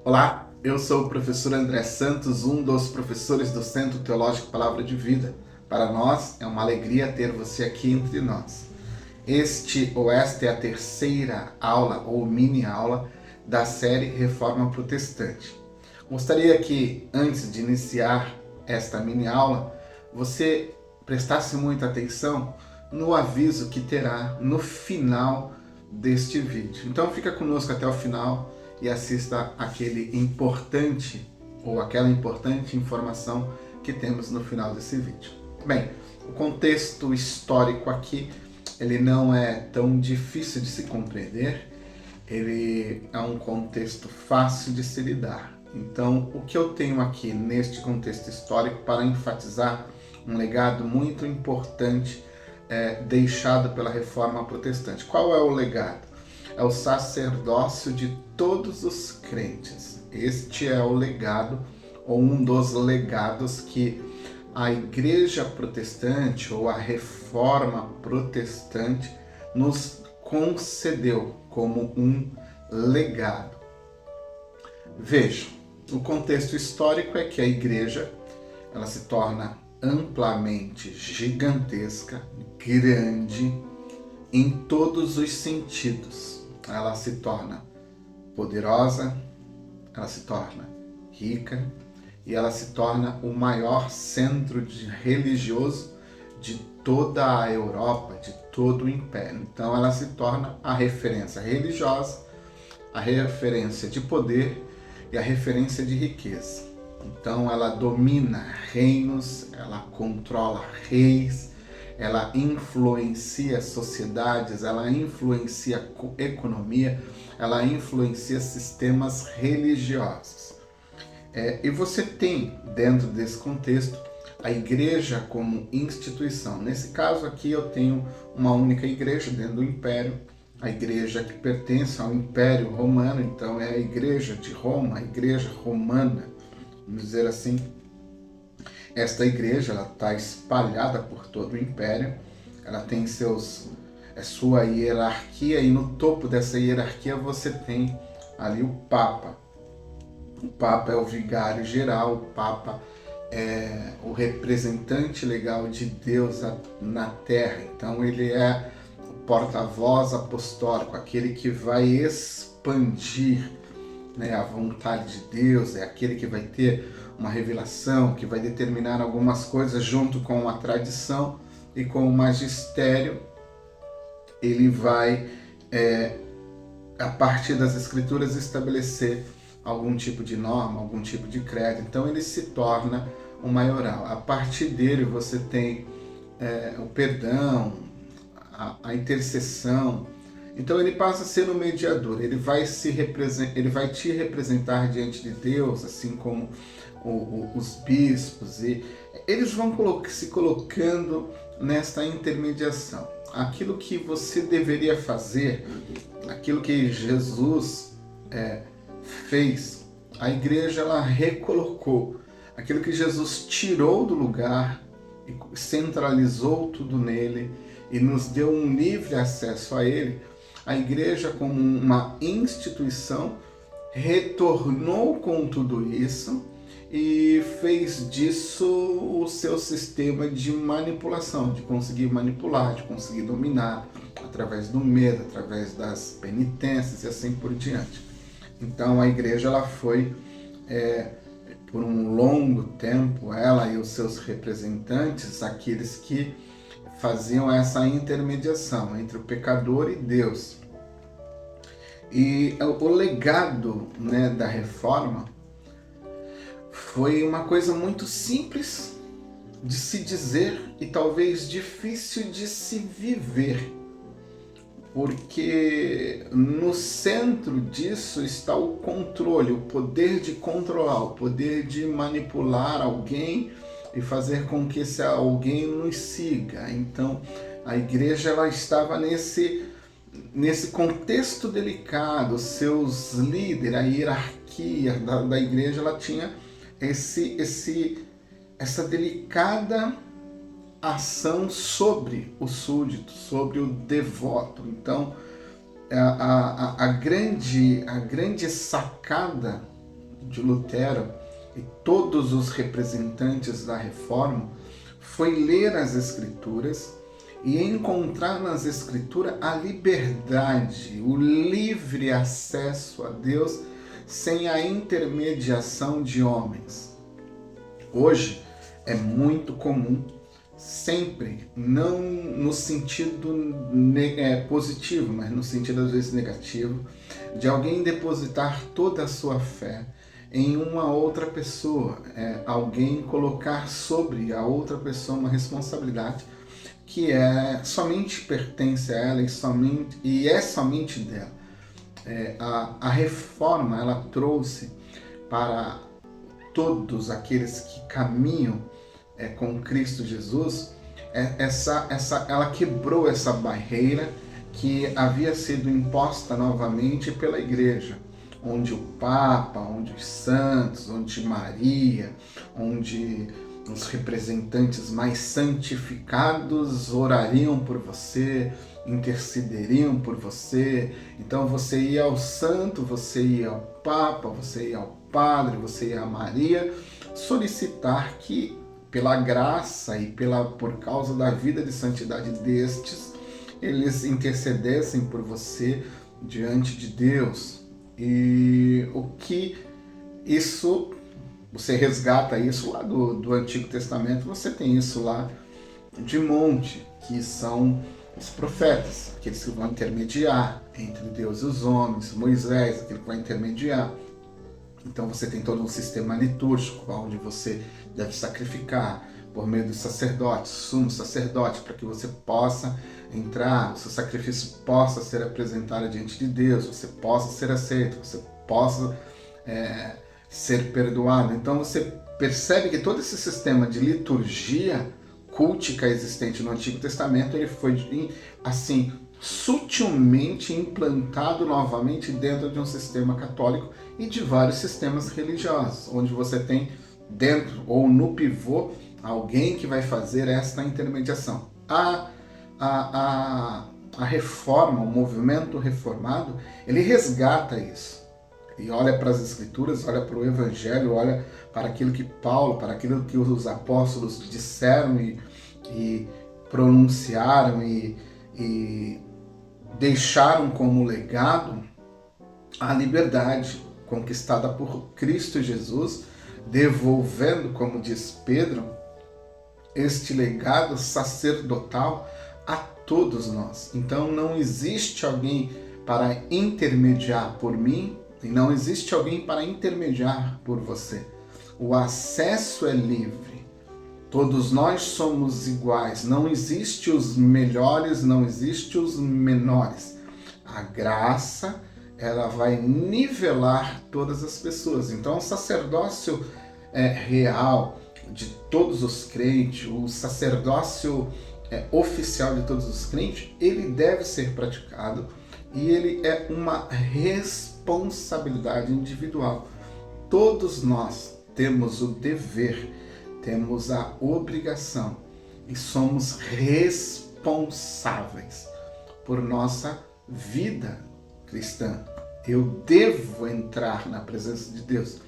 Olá, eu sou o professor André Santos, um dos professores do Centro Teológico Palavra de Vida. Para nós é uma alegria ter você aqui entre nós. Esta é a terceira aula ou mini aula da série Reforma Protestante. Gostaria que, antes de iniciar esta mini aula, você prestasse muita atenção no aviso que terá no final deste vídeo. Então fica conosco até o final e assista aquele importante ou aquela importante informação que temos no final desse vídeo. Bem, o contexto histórico aqui, ele não é tão difícil de se compreender, ele é um contexto fácil de se lidar. Então, o que eu tenho aqui neste contexto histórico para enfatizar um legado muito importante deixado pela Reforma Protestante. Qual é o legado? É o sacerdócio de todos os crentes. Este é o legado, ou um dos legados que a Igreja Protestante, ou a Reforma Protestante, nos concedeu como um legado. Veja, o contexto histórico é que a Igreja ela se torna amplamente gigantesca, grande, em todos os sentidos. Ela se torna poderosa, ela se torna rica e ela se torna o maior centro religioso de toda a Europa, de todo o Império. Então ela se torna a referência religiosa, a referência de poder e a referência de riqueza. Então ela domina reinos, ela controla reis, ela influencia sociedades, ela influencia economia, ela influencia sistemas religiosos. E você tem, dentro desse contexto, a igreja como instituição. Nesse caso aqui eu tenho uma única igreja dentro do Império, a igreja que pertence ao Império Romano, então é a igreja de Roma, a igreja romana, vamos dizer assim. Esta igreja está espalhada por todo o Império, ela tem sua hierarquia e no topo dessa hierarquia você tem ali o Papa. O Papa é o vigário geral, o Papa é o representante legal de Deus na Terra. Então ele é o porta-voz apostólico, aquele que vai expandir a vontade de Deus, é aquele que vai ter uma revelação, que vai determinar algumas coisas junto com a tradição e com o magistério. Ele vai, a partir das escrituras, estabelecer algum tipo de norma, algum tipo de credo. Então ele se torna um maioral. A partir dele você tem o perdão, a intercessão. Então ele passa a ser o mediador, ele vai te representar diante de Deus, assim como os bispos, e eles vão se colocando nesta intermediação. Aquilo que você deveria fazer, aquilo que Jesus fez, a igreja ela recolocou. Aquilo que Jesus tirou do lugar e centralizou tudo nele e nos deu um livre acesso a ele, a igreja como uma instituição retornou com tudo isso e fez disso o seu sistema de manipulação, de conseguir manipular, de conseguir dominar através do medo, através das penitências e assim por diante. Então a igreja ela foi, por um longo tempo, ela e os seus representantes, aqueles que faziam essa intermediação entre o pecador e Deus. E o legado da reforma foi uma coisa muito simples de se dizer e talvez difícil de se viver, porque no centro disso está o controle, o poder de controlar, o poder de manipular alguém e fazer com que esse alguém nos siga. Então a igreja ela estava nesse contexto delicado. Seus líderes, a hierarquia da igreja, ela tinha essa delicada ação sobre o súdito, sobre o devoto. Então a grande sacada de Lutero e todos os representantes da Reforma foi ler as Escrituras e encontrar nas Escrituras a liberdade, o livre acesso a Deus sem a intermediação de homens. Hoje é muito comum, sempre, não no sentido positivo, mas no sentido às vezes negativo, de alguém depositar toda a sua fé em uma outra pessoa, alguém colocar sobre a outra pessoa uma responsabilidade que somente pertence a ela e é somente dela. A reforma, ela trouxe para todos aqueles que caminham com Cristo Jesus, ela quebrou essa barreira que havia sido imposta novamente pela Igreja, onde o Papa, onde os santos, onde Maria, onde os representantes mais santificados orariam por você, intercederiam por você. Então você ia ao santo, você ia ao Papa, você ia ao Padre, você ia a Maria, solicitar que, pela graça e por causa da vida de santidade destes, eles intercedessem por você diante de Deus. E o que isso, você resgata isso lá do Antigo Testamento, você tem isso lá de monte, que são os profetas, aqueles que vão intermediar entre Deus e os homens, Moisés, aquele que vai intermediar. Então você tem todo um sistema litúrgico, onde você deve sacrificar por meio dos sacerdotes, sumo sacerdote, para que você possa entrar, o seu sacrifício possa ser apresentado diante de Deus, você possa ser aceito, você possa ser perdoado. Então você percebe que todo esse sistema de liturgia cultica existente no Antigo Testamento, ele foi assim sutilmente implantado novamente dentro de um sistema católico e de vários sistemas religiosos, onde você tem dentro ou no pivô alguém que vai fazer esta intermediação. A reforma, o movimento reformado, ele resgata isso. E olha para as Escrituras, olha para o Evangelho, olha para aquilo que Paulo, para aquilo que os apóstolos disseram e pronunciaram e deixaram como legado a liberdade conquistada por Cristo Jesus, devolvendo, como diz Pedro, este legado sacerdotal a todos nós. Então não existe alguém para intermediar por mim e não existe alguém para intermediar por você. O acesso é livre. Todos nós somos iguais. Não existe os melhores, não existe os menores. A graça, ela vai nivelar todas as pessoas. Então o sacerdócio real de todos os crentes, o sacerdócio oficial de todos os crentes, ele deve ser praticado e ele é uma responsabilidade individual. Todos nós temos o dever, temos a obrigação e somos responsáveis por nossa vida cristã. Eu devo entrar na presença de Deus,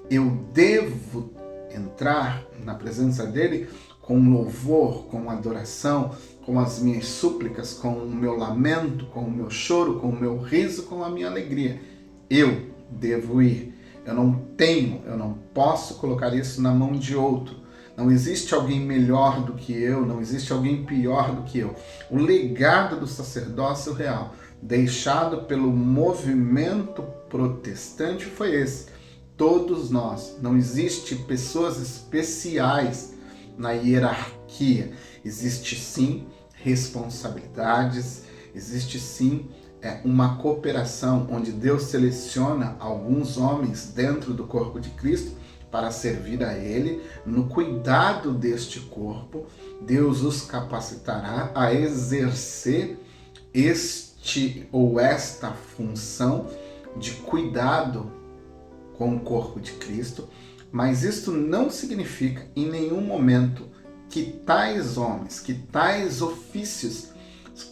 eu devo entrar na presença dele com louvor, com adoração, com as minhas súplicas, com o meu lamento, com o meu choro, com o meu riso, com a minha alegria. Eu devo ir. Eu não posso colocar isso na mão de outro. Não existe alguém melhor do que eu, não existe alguém pior do que eu. O legado do sacerdócio real, deixado pelo movimento protestante, foi esse. Todos nós, não existe pessoas especiais na hierarquia. Existe sim responsabilidades, existe sim uma cooperação onde Deus seleciona alguns homens dentro do corpo de Cristo para servir a Ele. No cuidado deste corpo, Deus os capacitará a exercer este ou esta função de cuidado com o corpo de Cristo, mas isto não significa em nenhum momento que tais homens, que tais ofícios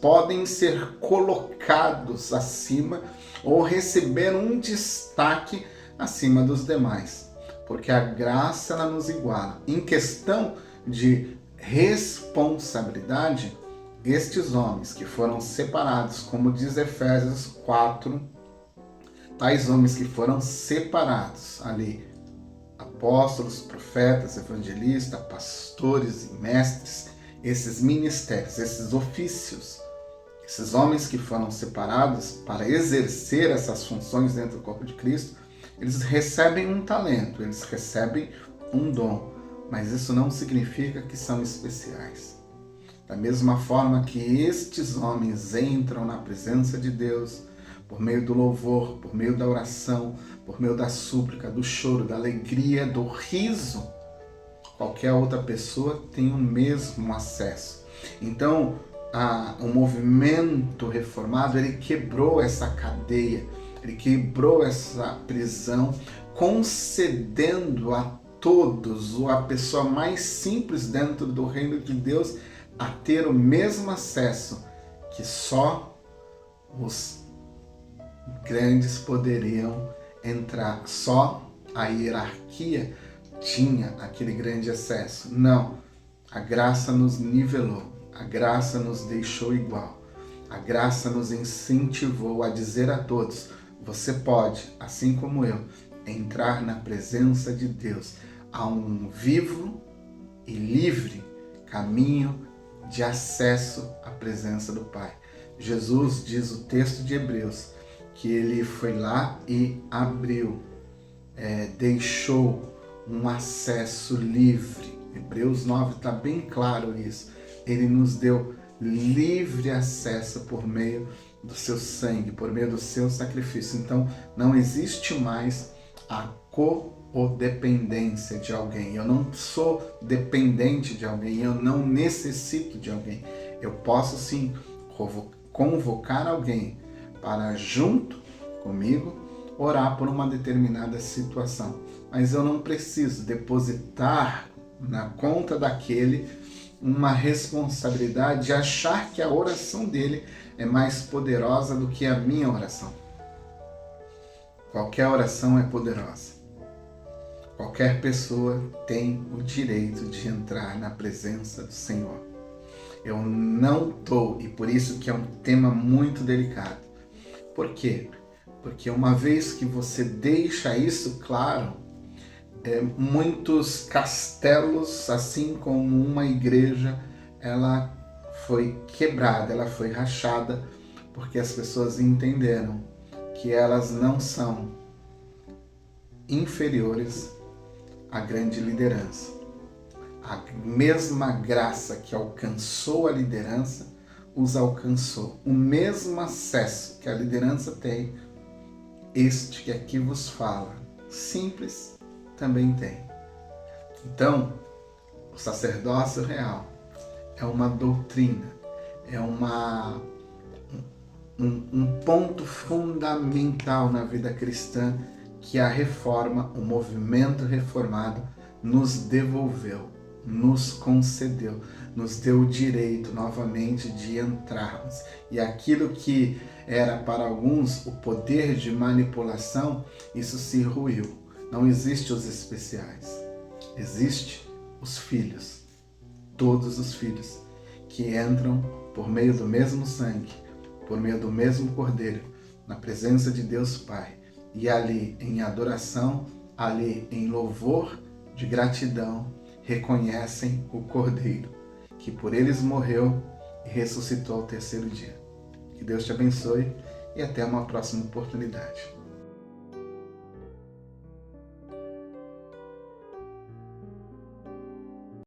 podem ser colocados acima ou receber um destaque acima dos demais, porque a graça ela nos iguala. Em questão de responsabilidade, estes homens que foram separados, como diz Efésios 4, tais homens que foram separados ali, apóstolos, profetas, evangelistas, pastores e mestres, esses ministérios, esses ofícios, esses homens que foram separados para exercer essas funções dentro do corpo de Cristo, eles recebem um talento, eles recebem um dom, mas isso não significa que são especiais. Da mesma forma que estes homens entram na presença de Deus por meio do louvor, por meio da oração, por meio da súplica, do choro, da alegria, do riso, qualquer outra pessoa tem o mesmo acesso. Então, o movimento reformado, ele quebrou essa cadeia, ele quebrou essa prisão, concedendo a todos, ou a pessoa mais simples dentro do reino de Deus, a ter o mesmo acesso que só os grandes poderiam entrar, só a hierarquia tinha aquele grande acesso. Não, a graça nos nivelou, a graça nos deixou igual, a graça nos incentivou a dizer a todos: você pode, assim como eu, entrar na presença de Deus. Há um vivo e livre caminho de acesso à presença do Pai. Jesus diz o texto de Hebreus que ele foi lá e abriu, deixou um acesso livre. Hebreus 9 está bem claro isso. Ele nos deu livre acesso por meio do seu sangue, por meio do seu sacrifício. Então não existe mais a codependência de alguém. Eu não sou dependente de alguém, eu não necessito de alguém. Eu posso sim convocar alguém para, junto comigo, orar por uma determinada situação. Mas eu não preciso depositar na conta daquele uma responsabilidade de achar que a oração dele é mais poderosa do que a minha oração. Qualquer oração é poderosa. Qualquer pessoa tem o direito de entrar na presença do Senhor. Eu não estou, e por isso que é um tema muito delicado. Por quê? Porque uma vez que você deixa isso claro, muitos castelos, assim como uma igreja, ela foi quebrada, ela foi rachada, porque as pessoas entenderam que elas não são inferiores à grande liderança. A mesma graça que alcançou a liderança os alcançou. O mesmo acesso que a liderança tem, este que aqui vos fala, simples, também tem. Então, o sacerdócio real é uma doutrina, é um ponto fundamental na vida cristã que a reforma, o movimento reformado, nos devolveu, nos concedeu, nos deu o direito novamente de entrarmos. E aquilo que era para alguns o poder de manipulação, isso se ruiu. Não existe os especiais, existe os filhos, todos os filhos que entram por meio do mesmo sangue, por meio do mesmo Cordeiro, na presença de Deus Pai, e ali em adoração, ali em louvor de gratidão, reconhecem o Cordeiro, que por eles morreu e ressuscitou ao terceiro dia. Que Deus te abençoe e até uma próxima oportunidade.